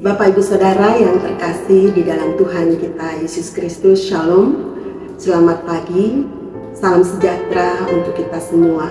Bapak Ibu Saudara yang terkasih di dalam Tuhan kita Yesus Kristus, Shalom. Selamat pagi, salam sejahtera untuk kita semua.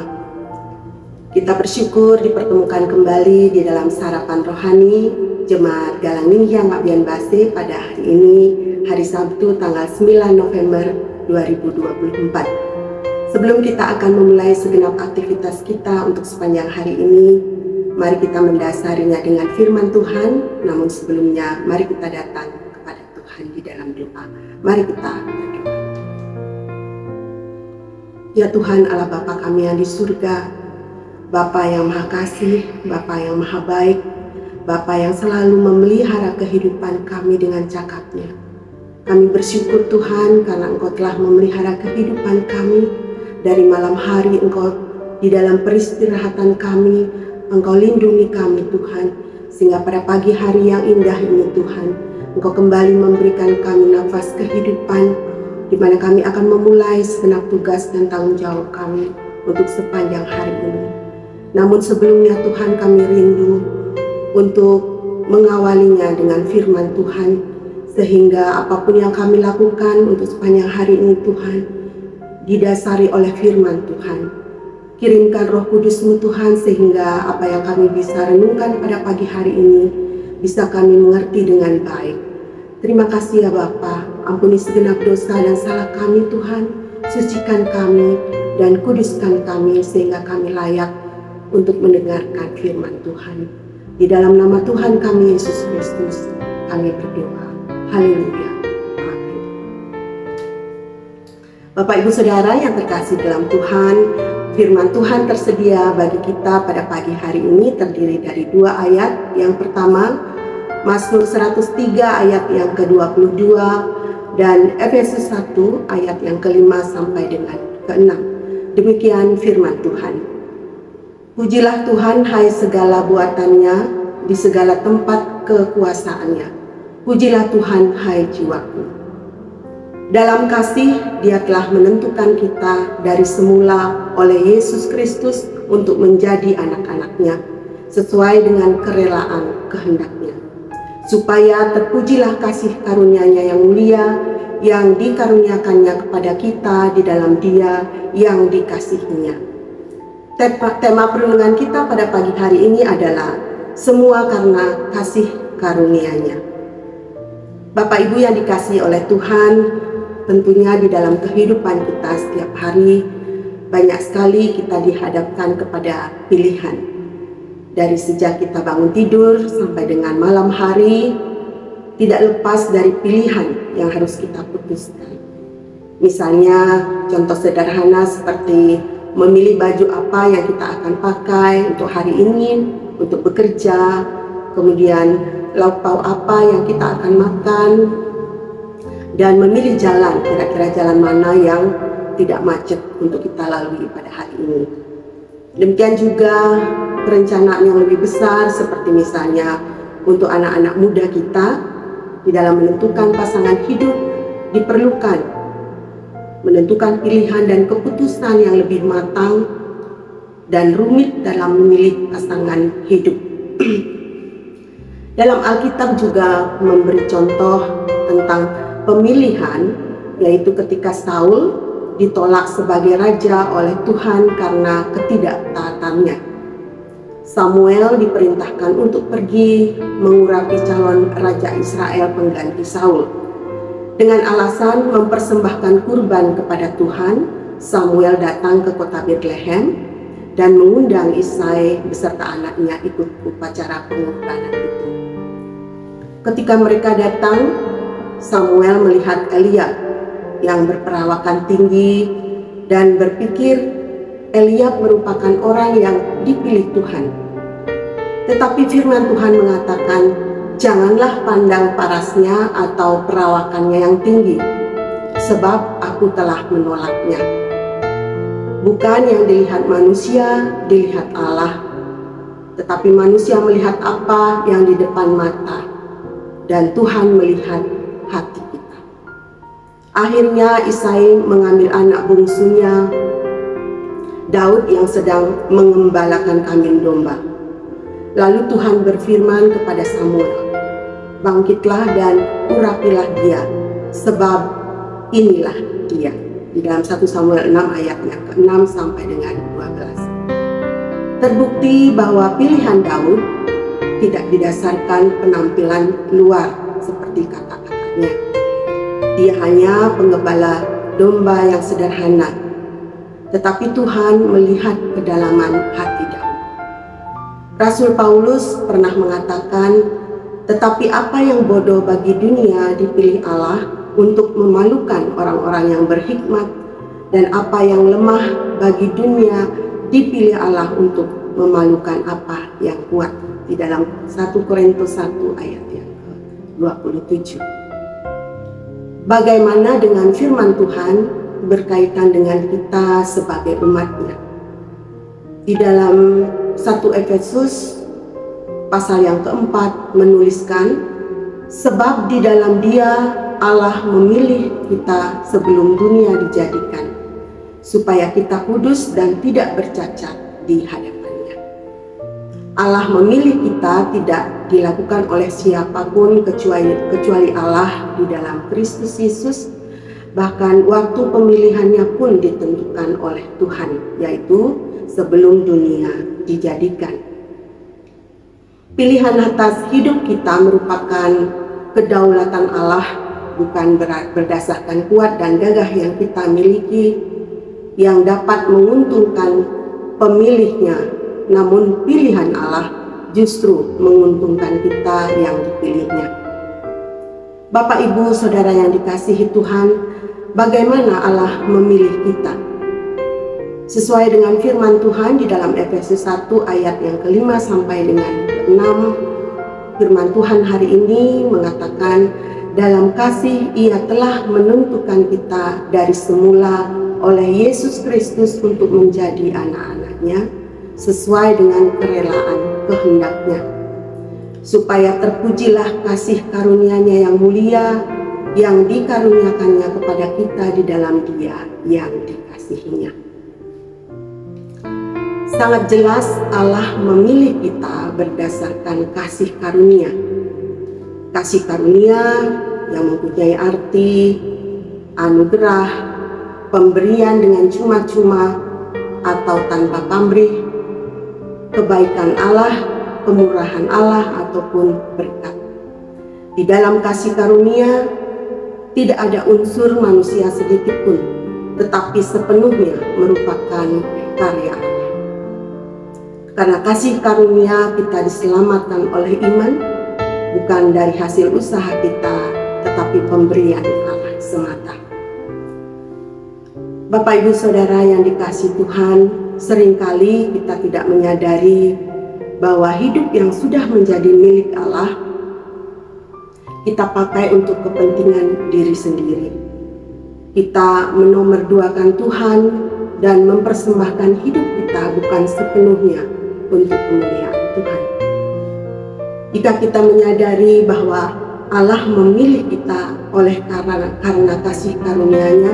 Kita bersyukur dipertemukan kembali di dalam sarapan rohani Jemaat Galang Ninghyang Ngabyan Base pada hari ini, hari Sabtu tanggal 9 November 2024. Sebelum kita akan memulai segenap aktivitas kita untuk sepanjang hari ini, mari kita mendasarinya dengan firman Tuhan. Namun sebelumnya, mari kita datang kepada Tuhan di dalam doa. Mari kita berdoa. Ya Tuhan Allah Bapa kami yang di surga, Bapa yang maha kasih, Bapa yang maha baik, Bapa yang selalu memelihara kehidupan kami dengan cakapnya. Kami bersyukur Tuhan karena Engkau telah memelihara kehidupan kami. Dari malam hari Engkau di dalam peristirahatan kami, Engkau lindungi kami Tuhan, sehingga pada pagi hari yang indah ini Tuhan, Engkau kembali memberikan kami nafas kehidupan, di mana kami akan memulai segenap tugas dan tanggung jawab kami untuk sepanjang hari ini. Namun sebelumnya Tuhan, kami rindu untuk mengawalinya dengan firman Tuhan, sehingga apapun yang kami lakukan untuk sepanjang hari ini Tuhan, didasari oleh firman Tuhan. Kirimkan Roh Kudus-Mu Tuhan, sehingga apa yang kami bisa renungkan pada pagi hari ini bisa kami mengerti dengan baik. Terima kasih ya Bapa, ampuni segenap dosa dan salah kami Tuhan, sucikan kami dan kuduskan kami sehingga kami layak untuk mendengarkan firman Tuhan. Di dalam nama Tuhan kami Yesus Kristus kami berdoa. Haleluya. Amin. Bapak Ibu Saudara yang terkasih dalam Tuhan, firman Tuhan tersedia bagi kita pada pagi hari ini terdiri dari dua ayat. Yang pertama, Mazmur 103 ayat yang ke-22 dan Efesus 1 ayat yang ke-5 sampai dengan ke-6. Demikian firman Tuhan. Pujilah Tuhan hai segala buatannya, di segala tempat kekuasaannya. Pujilah Tuhan hai jiwaku. Dalam kasih, Dia telah menentukan kita dari semula oleh Yesus Kristus untuk menjadi anak-anaknya, sesuai dengan kerelaan kehendak-Nya. Supaya terpujilah kasih karunia-Nya yang mulia, yang dikaruniakannya kepada kita di dalam Dia yang dikasihinya. Tema perenungan kita pada pagi hari ini adalah semua karena kasih karunia-Nya. Bapak Ibu yang dikasihi oleh Tuhan, tentunya di dalam kehidupan kita setiap hari, banyak sekali kita dihadapkan kepada pilihan. Dari sejak kita bangun tidur sampai dengan malam hari, tidak lepas dari pilihan yang harus kita putuskan. Misalnya, contoh sederhana seperti memilih baju apa yang kita akan pakai untuk hari ini, untuk bekerja, kemudian lauk pauk apa yang kita akan makan, dan memilih jalan, kira-kira jalan mana yang tidak macet untuk kita lalui pada hari ini. Demikian juga perencanaan yang lebih besar seperti misalnya untuk anak-anak muda kita di dalam menentukan pasangan hidup diperlukan menentukan pilihan dan keputusan yang lebih matang dan rumit dalam memilih pasangan hidup. Dalam Alkitab juga memberi contoh tentang pemilihan, yaitu ketika Saul ditolak sebagai raja oleh Tuhan karena ketidaktaatannya. Samuel diperintahkan untuk pergi mengurapi calon raja Israel pengganti Saul. Dengan alasan mempersembahkan kurban kepada Tuhan, Samuel datang ke kota Bethlehem dan mengundang Isai beserta anaknya ikut upacara pengorbanan itu. Ketika mereka datang, Samuel melihat Eliab yang berperawakan tinggi dan berpikir Eliab merupakan orang yang dipilih Tuhan. Tetapi firman Tuhan mengatakan, janganlah pandang parasnya atau perawakannya yang tinggi, sebab aku telah menolaknya. Bukan yang dilihat manusia, dilihat Allah, tetapi manusia melihat apa yang di depan mata, dan Tuhan melihat hati kita. Akhirnya Isai mengambil anak bungsunya, Daud yang sedang mengembalakan kambing domba. Lalu Tuhan berfirman kepada Samuel, bangkitlah dan urapilah dia, sebab inilah dia. Di dalam 1 Samuel 6 ayat yang ke-6 sampai dengan 12. Terbukti bahwa pilihan Daud tidak didasarkan penampilan luar seperti kata-katanya. Dia hanya penggembala domba yang sederhana, tetapi Tuhan melihat kedalaman hati Daud. Rasul Paulus pernah mengatakan, tetapi apa yang bodoh bagi dunia dipilih Allah untuk memalukan orang-orang yang berhikmat, dan apa yang lemah bagi dunia dipilih Allah untuk memalukan apa yang kuat. Di dalam 1 Korintus 1 ayat yang ke-27. Bagaimana dengan firman Tuhan berkaitan dengan kita sebagai umatnya? Di dalam 1 Efesus pasal yang keempat menuliskan, sebab di dalam Dia Allah memilih kita sebelum dunia dijadikan, supaya kita kudus dan tidak bercacat di hadapannya. Allah memilih kita tidak dilakukan oleh siapapun kecuali Allah di dalam Kristus Yesus. Bahkan waktu pemilihannya pun ditentukan oleh Tuhan, yaitu sebelum dunia dijadikan. Pilihan atas hidup kita merupakan kedaulatan Allah, bukan berdasarkan kuat dan gagah yang kita miliki yang dapat menguntungkan pemilihnya, namun pilihan Allah justru menguntungkan kita yang dipilihnya. Bapak, Ibu, Saudara yang dikasihi Tuhan, bagaimana Allah memilih kita? Sesuai dengan firman Tuhan di dalam Efesus 1 ayat yang ke-5 sampai dengan ke-6, firman Tuhan hari ini mengatakan, dalam kasih Ia telah menentukan kita dari semula oleh Yesus Kristus untuk menjadi anak-anak-Nya sesuai dengan kerelaan kehendak-Nya, supaya terpujilah kasih karunia-Nya yang mulia yang dikaruniakannya kepada kita di dalam Dia yang dikasihinya. Sangat jelas Allah memilih kita berdasarkan kasih karunia. Kasih karunia yang mempunyai arti anugerah, pemberian dengan cuma-cuma atau tanpa pamrih, kebaikan Allah, kemurahan Allah, ataupun berkat. Di dalam kasih karunia tidak ada unsur manusia sedikit pun, tetapi sepenuhnya merupakan karya Allah. Karena kasih karunia kita diselamatkan oleh iman, bukan dari hasil usaha kita, tetapi pemberian Allah semata. Bapak, Ibu, Saudara yang dikasihi Tuhan, seringkali kita tidak menyadari bahwa hidup yang sudah menjadi milik Allah kita pakai untuk kepentingan diri sendiri. Kita menomorduakan Tuhan dan mempersembahkan hidup kita bukan sepenuhnya untuk kemuliaan Tuhan. Jika kita menyadari bahwa Allah memilih kita karena kasih karunia-Nya,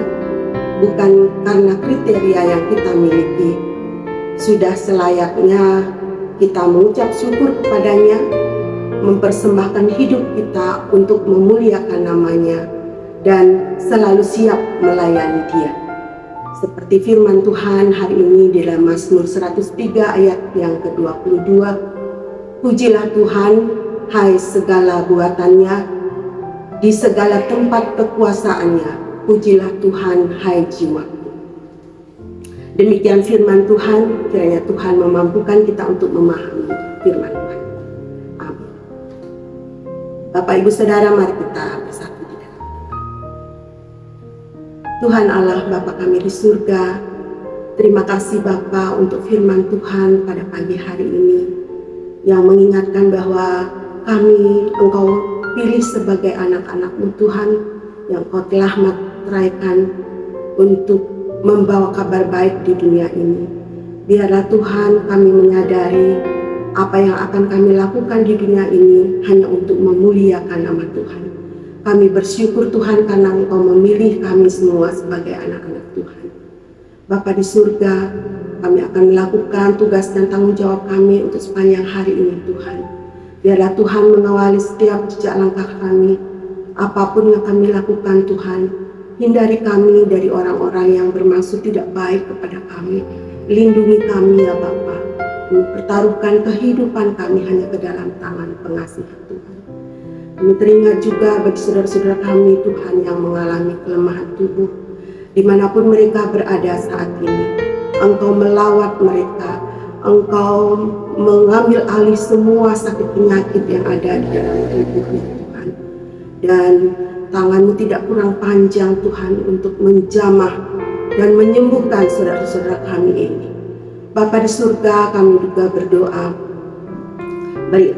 bukan karena kriteria yang kita miliki, sudah selayaknya kita mengucap syukur kepadanya, mempersembahkan hidup kita untuk memuliakan nama-Nya, dan selalu siap melayani Dia. Seperti firman Tuhan hari ini di dalam Mazmur 103 ayat yang ke-22, pujilah Tuhan, hai segala buatannya, di segala tempat kekuasaannya, pujilah Tuhan, hai jiwaku. Demikian firman Tuhan, kiranya Tuhan memampukan kita untuk memahami firman Tuhan. Amin. Bapak, Ibu, Saudara, mari kita bersatu di dalam doa. Tuhan Allah, Bapa kami di surga, terima kasih Bapa untuk firman Tuhan pada pagi hari ini, yang mengingatkan bahwa kami Engkau pilih sebagai anak-anak-Mu Tuhan, yang Kau telah materaikan untuk membawa kabar baik di dunia ini. Biarlah Tuhan kami menyadari apa yang akan kami lakukan di dunia ini hanya untuk memuliakan nama Tuhan. Kami bersyukur Tuhan karena Engkau memilih kami semua sebagai anak-anak Tuhan. Bapa di surga, kami akan melakukan tugas dan tanggung jawab kami untuk sepanjang hari ini Tuhan. Biarlah Tuhan mengawali setiap jejak langkah kami. Apapun yang kami lakukan Tuhan, hindari kami dari orang-orang yang bermaksud tidak baik kepada kami. Lindungi kami ya Bapa. Kami pertaruhkan kehidupan kami hanya ke dalam tangan pengasihan Tuhan. Kami teringat juga bagi saudara-saudara kami Tuhan yang mengalami kelemahan tubuh. Dimanapun mereka berada saat ini, Engkau melawat mereka, Engkau mengambil alih semua sakit penyakit yang ada di dalam tubuhnya Tuhan. Dan tangan-Mu tidak kurang panjang Tuhan untuk menjamah dan menyembuhkan saudara-saudara kami ini. Bapa di surga, kami juga berdoa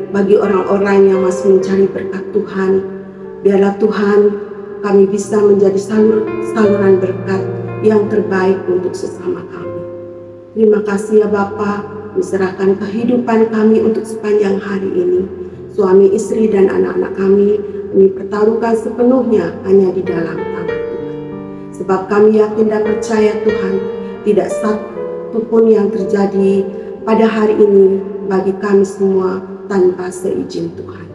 bagi orang-orang yang masih mencari berkat Tuhan. Biarlah Tuhan kami bisa menjadi saluran berkat yang terbaik untuk sesama kami. Terima kasih ya Bapa, diserahkan kehidupan kami untuk sepanjang hari ini. Suami, istri, dan anak-anak kami pertaruhkan sepenuhnya hanya di dalam tangan Tuhan. Sebab kami yakin dan percaya Tuhan, tidak satu pun yang terjadi pada hari ini bagi kami semua tanpa seizin Tuhan.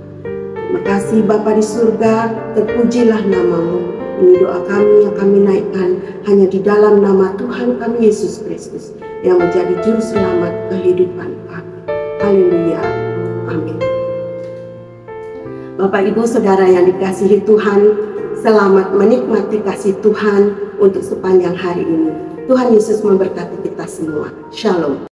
Terima kasih Bapa di surga, terpujilah nama-Mu. Ini doa kami yang kami naikkan hanya di dalam nama Tuhan kami Yesus Kristus yang menjadi juru selamat kehidupan kami. Haleluya. Amin. Bapak Ibu Saudara yang dikasihi Tuhan, selamat menikmati kasih Tuhan untuk sepanjang hari ini. Tuhan Yesus memberkati kita semua. Shalom.